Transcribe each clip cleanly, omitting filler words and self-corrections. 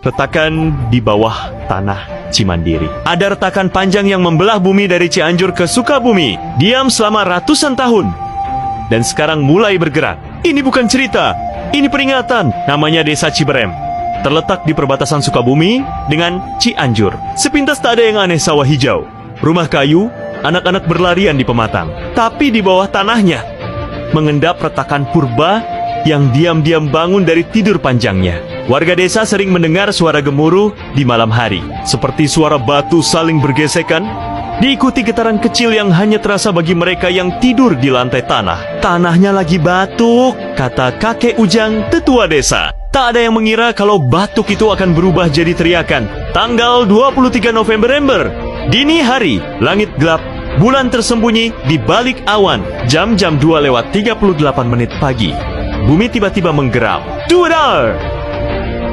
Retakan di bawah tanah Cimandiri. Ada retakan panjang yang membelah bumi dari Cianjur ke Sukabumi. Diam selama ratusan tahun. Dan sekarang mulai bergerak. Ini bukan cerita, ini peringatan. Namanya Desa Ciberem. Terletak di perbatasan Sukabumi dengan Cianjur. Sepintas tak ada yang aneh sawah hijau, rumah kayu, anak-anak berlarian di pematang. Tapi di bawah tanahnya mengendap retakan purba yang diam-diam bangun dari tidur panjangnya. Warga desa sering mendengar suara gemuruh di malam hari, seperti suara batu saling bergesekan, diikuti getaran kecil yang hanya terasa bagi mereka yang tidur di lantai tanah. Tanahnya lagi batuk, kata kakek Ujang, tetua desa. Tak ada yang mengira kalau batuk itu akan berubah jadi teriakan. Tanggal 23 November, dini hari, langit gelap, bulan tersembunyi di balik awan. Jam 2:38 pagi. Bumi tiba-tiba menggeram. Duar!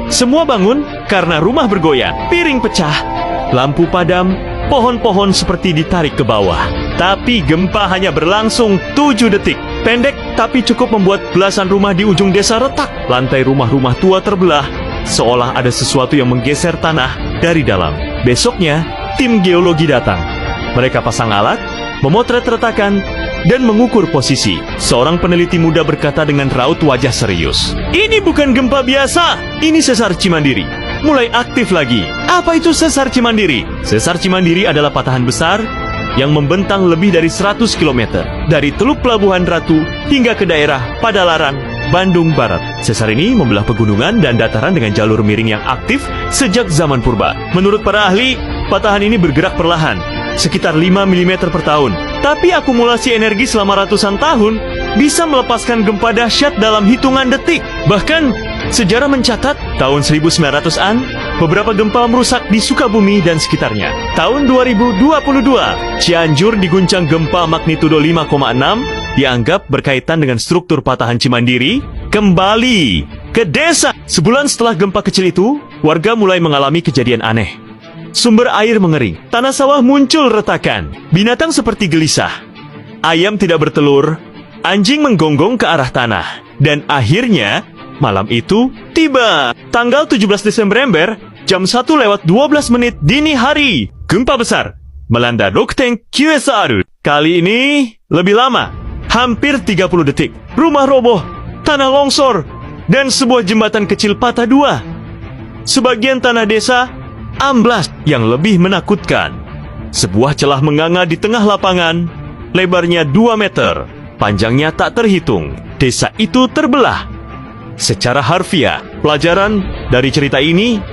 Semua bangun karena rumah bergoyang, piring pecah, lampu padam, pohon-pohon seperti ditarik ke bawah. Tapi gempa hanya berlangsung 7 detik. Pendek tapi cukup membuat belasan rumah di ujung desa retak. Lantai rumah-rumah tua terbelah, seolah ada sesuatu yang menggeser tanah dari dalam. Besoknya, tim geologi datang. Mereka pasang alat, memotret retakan, dan mengukur posisi. Seorang peneliti muda berkata dengan raut wajah serius, "Ini bukan gempa biasa, ini sesar Cimandiri. Mulai aktif lagi." Apa itu sesar Cimandiri? Sesar Cimandiri adalah patahan besar yang membentang lebih dari 100 km dari Teluk Pelabuhan Ratu hingga ke daerah Padalarang, Bandung Barat. Sesar ini membelah pegunungan dan dataran dengan jalur miring yang aktif sejak zaman purba. Menurut para ahli, patahan ini bergerak perlahan, sekitar 5 mm per tahun. Tapi akumulasi energi selama ratusan tahun bisa melepaskan gempa dahsyat dalam hitungan detik. Bahkan, sejarah mencatat tahun 1900-an, beberapa gempa merusak di Sukabumi dan sekitarnya. Tahun 2022, Cianjur diguncang gempa magnitudo 5,6, dianggap berkaitan dengan struktur patahan Cimandiri. Kembali ke desa. Sebulan setelah gempa kecil itu, warga mulai mengalami kejadian aneh. Sumber air mengering, tanah sawah muncul retakan, binatang seperti gelisah, ayam tidak bertelur, anjing menggonggong ke arah tanah. Dan akhirnya, malam itu tiba. Tanggal 17 Desember, jam 1:12 dini hari, gempa besar melanda Dokteng Kiesaru. Kali ini lebih lama, hampir 30 detik. Rumah roboh, tanah longsor, dan sebuah jembatan kecil patah dua. Sebagian tanah desa amblas. Yang lebih menakutkan, sebuah celah menganga di tengah lapangan, lebarnya 2 meter, panjangnya tak terhitung. Desa itu terbelah. Secara harfiah, pelajaran dari cerita ini